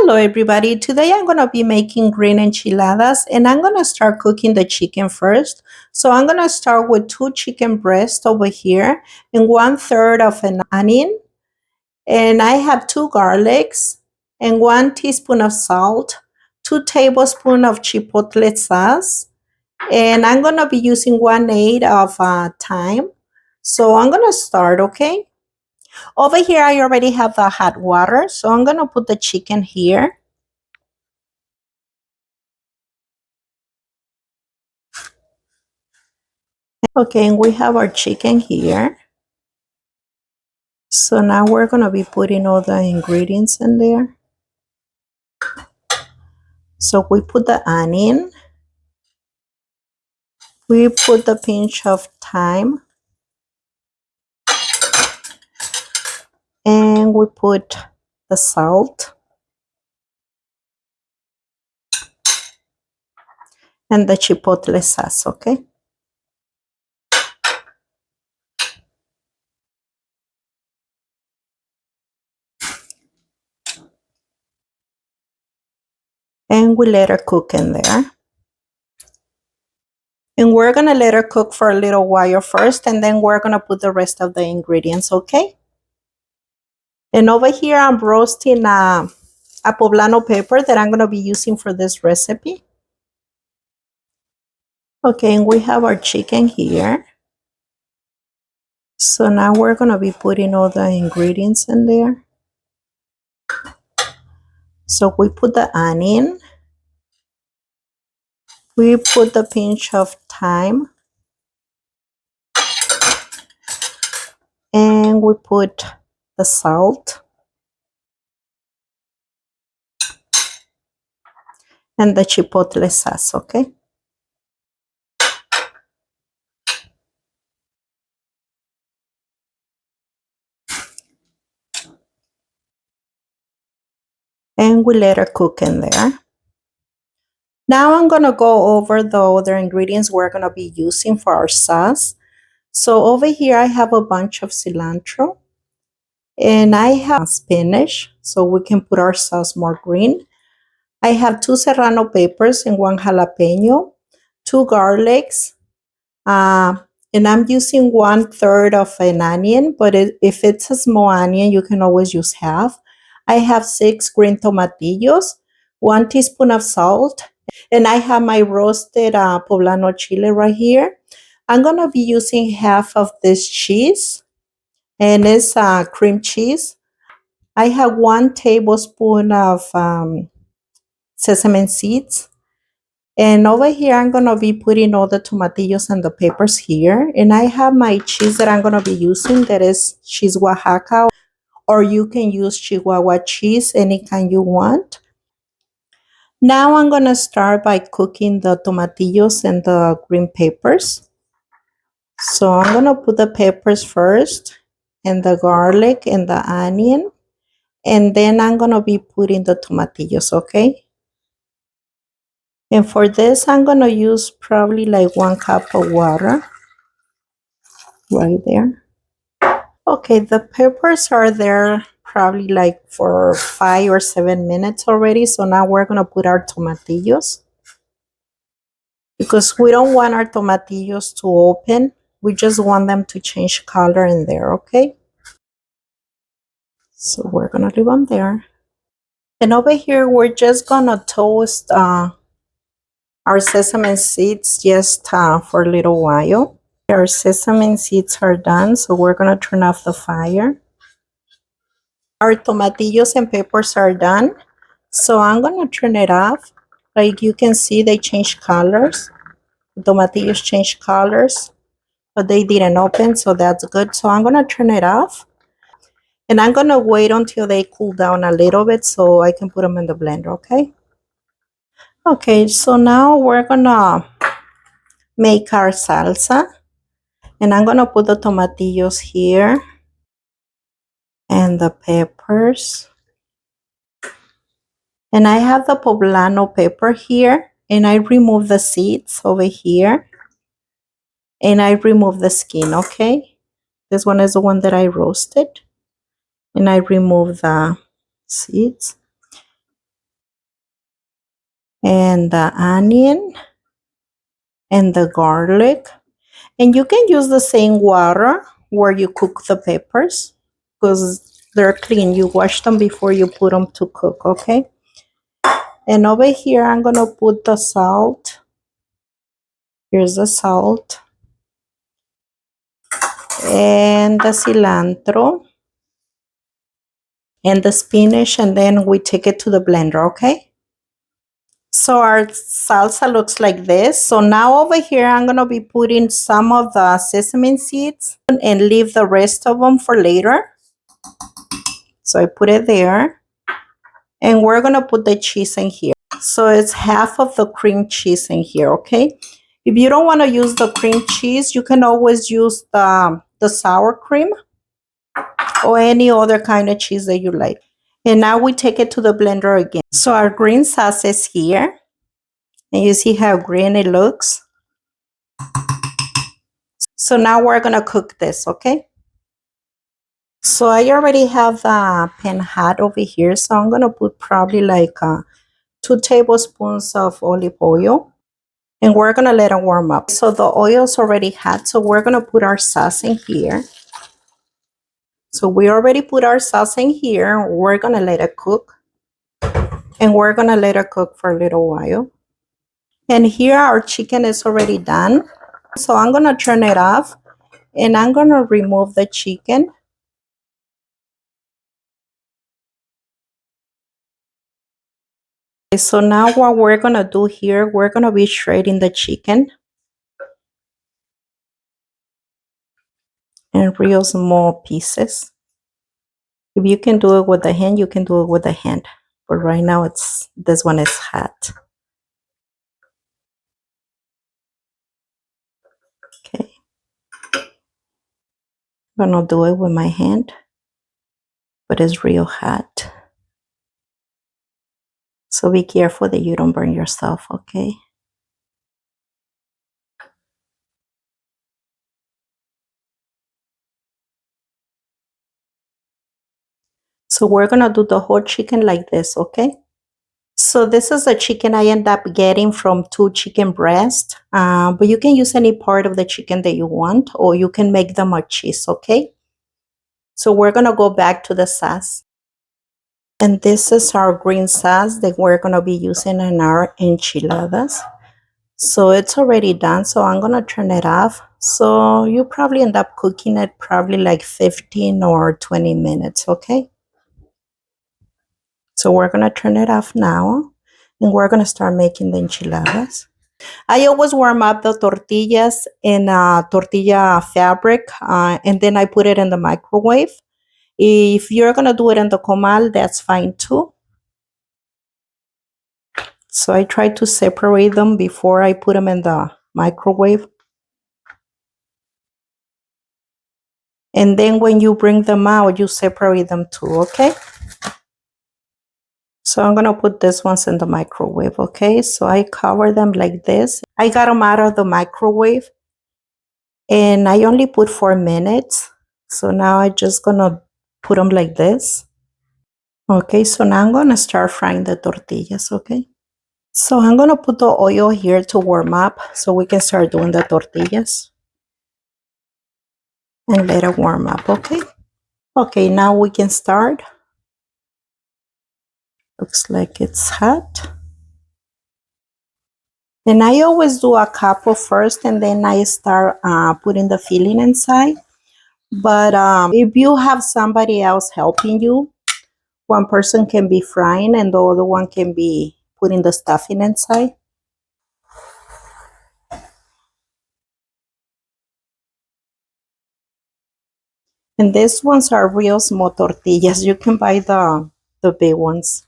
Hello everybody, today I'm going to be making green enchiladas and I'm going to start cooking the chicken first. So I'm going to start with 2 chicken breasts over here and 1/3 of an onion, and I have 2 garlics and 1 teaspoon of salt, 2 tablespoons of chipotle sauce, and I'm going to be using 1/8 of thyme. So I'm going to start, okay? Over here I already have the hot water, so I'm going to put the chicken here. Okay, and we have our chicken here. So now we're going to be putting all the ingredients in there. So we put the onion. We put the pinch of thyme. And we put the salt. And the chipotle sauce, okay? And we let her cook in there. And we're going to let her cook for a little while first, and then we're going to put the rest of the ingredients, okay? And over here I'm roasting a poblano pepper that I'm going to be using for this recipe. Okay, and we have our chicken here. So now we're going to be putting all the ingredients in there. So we put the onion. We put the pinch of thyme. And we put the salt. And the chipotle sauce, okay? And we let her cook in there. Now I'm going to go over the other ingredients we're going to be using for our sauce. So over here I have a bunch of cilantro. And I have spinach, so we can put our sauce more green. I have 2 serrano peppers and 1 jalapeno, 2 garlics, and I'm using 1/3 of an onion, but if it's a small onion, you can always use half. I have 6 green tomatillos, 1 teaspoon of salt, and I have my roasted poblano chile right here. I'm going to be using half of this cheese, and it's cream cheese. I have 1 tablespoon of sesame seeds. And over here, I'm going to be putting all the tomatillos and the peppers here. And I have my cheese that I'm going to be using. That is cheese Oaxaca. Or you can use Chihuahua cheese, any kind you want. Now I'm going to start by cooking the tomatillos and the green peppers. So I'm going to put the peppers first. And the garlic and the onion. And then I'm going to be putting the tomatillos, okay? And for this, I'm going to use probably like 1 cup of water. Right there. Okay, the peppers are there probably like for 5 or 7 minutes already. So now we're going to put our tomatillos. Because we don't want our tomatillos to open. We just want them to change color in there, okay? So we're going to leave them there. And over here, we're just going to toast our sesame seeds just for a little while. Our sesame seeds are done, so we're going to turn off the fire. Our tomatillos and peppers are done, so I'm going to turn it off. Like you can see, they change colors. The tomatillos change colors, but they didn't open, so that's good. So I'm going to turn it off. And I'm going to wait until they cool down a little bit so I can put them in the blender, okay? Okay, so now we're going to make our salsa. And I'm going to put the tomatillos here. And the peppers. And I have the poblano pepper here. And I remove the seeds over here. And I remove the skin, okay? This one is the one that I roasted. And I remove the seeds. and the onion and the garlic. And you can use the same water where you cook the peppers because they're clean. You wash them before you put them to cook, okay? And over here, I'm going to put the salt. Here's the salt. And the cilantro. And the spinach. And then we take it to the blender, okay? So our salsa looks like this. So now over here, I'm going to be putting some of the sesame seeds and leave the rest of them for later. So I put it there. And we're going to put the cheese in here. So it's half of the cream cheese in here, okay? If you don't want to use the cream cheese, you can always use the sour cream or any other kind of cheese that you like. And now we take it to the blender again. So our green sauce is here. And you see how green it looks. So now we're going to cook this, okay? So I already have the pan hot over here. So I'm going to put probably like 2 tablespoons of olive oil. And we're going to let it warm up. So the oil's already hot. So we're going to put our sauce in here. So we already put our sauce in here. We're going to let it cook. And we're going to let it cook for a little while. And here our chicken is already done. So I'm going to turn it off. And I'm going to remove the chicken. So now what we're going to do here, we're going to be shredding the chicken. In real small pieces. If you can do it with the hand, you can do it with the hand. But right now this one is hot. Okay. I'm gonna do it with my hand, but it's real hot. So be careful that you don't burn yourself, okay? So we're gonna do the whole chicken like this, okay? So this is the chicken I end up getting from 2 chicken breasts. But you can use any part of the chicken that you want, or you can make them a cheese, okay? So we're gonna go back to the sauce. And this is our green sauce that we're gonna be using in our enchiladas. So it's already done, so I'm gonna turn it off. So you probably end up cooking it probably like 15 or 20 minutes, okay? So we're gonna turn it off now, and we're gonna start making the enchiladas. I always warm up the tortillas in a tortilla fabric, and then I put it in the microwave. If you're gonna do it in the comal, that's fine too. So I try to separate them before I put them in the microwave. And then when you bring them out, you separate them too, okay? So I'm gonna put this ones in the microwave, okay? So I cover them like this. I got them out of the microwave and I only put 4 minutes. So now I just gonna put them like this. Okay, so now I'm gonna start frying the tortillas, okay? So I'm gonna put the oil here to warm up so we can start doing the tortillas. And let it warm up, okay? Okay, now we can start. Looks like it's hot. And I always do a couple first and then I start putting the filling inside. But if you have somebody else helping you, one person can be frying and the other one can be putting the stuffing inside. And these ones are real small tortillas. You can buy the big ones.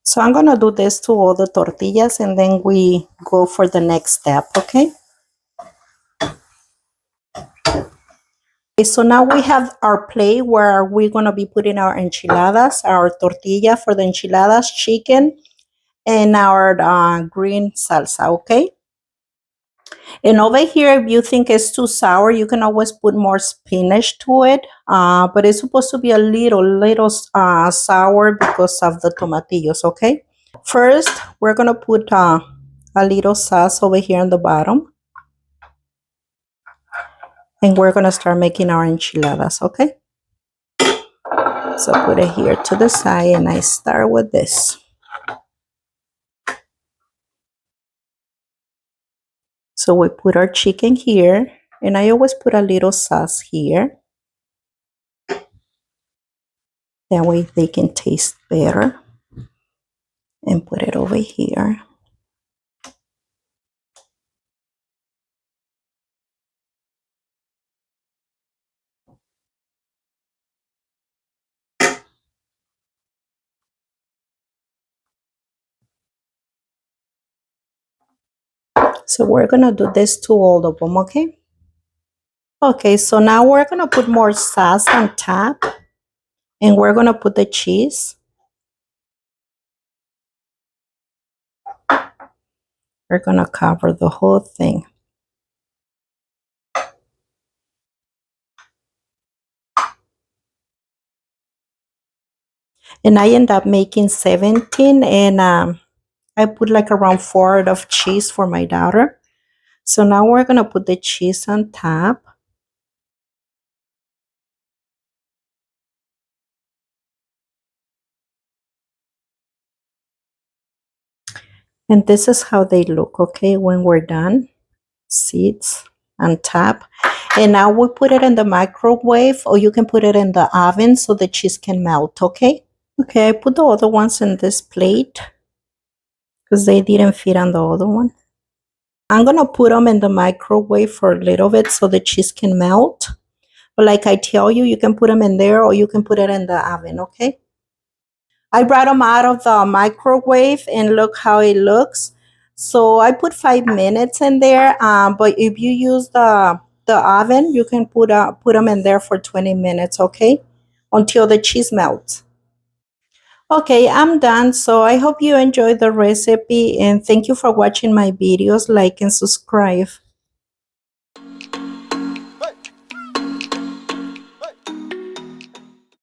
So I'm gonna do this to all the tortillas and then we go for the next step, okay? Okay, so now we have our plate where we're gonna be putting our enchiladas, our tortilla for the enchiladas, chicken, and our green salsa, okay? And over here, if you think it's too sour, you can always put more spinach to it. But it's supposed to be a little sour because of the tomatillos, okay? First, we're going to put a little sauce over here on the bottom. And we're going to start making our enchiladas, okay? So put it here to the side and I start with this. So we put our chicken here and I always put a little sauce here. That way they can taste better. And put it over here. So we're gonna do this to all of them, okay? Okay, so now we're gonna put more sauce on top and we're gonna put the cheese. We're gonna cover the whole thing. And I end up making 17 and I put like around 4 of cheese for my daughter. So now we're gonna put the cheese on top. And this is how they look, okay, when we're done. Seeds on top. And now we put it in the microwave or you can put it in the oven so the cheese can melt, okay? Okay, I put the other ones in this plate because they didn't fit on the other one. I'm gonna put them in the microwave for a little bit so the cheese can melt. But like I tell you, you can put them in there or you can put it in the oven, okay? I brought them out of the microwave and look how it looks. So I put 5 minutes in there. But if you use the oven, you can put them in there for 20 minutes, okay? Until the cheese melts. Okay, I'm done. So I hope you enjoyed the recipe and thank you for watching my videos. Like and subscribe.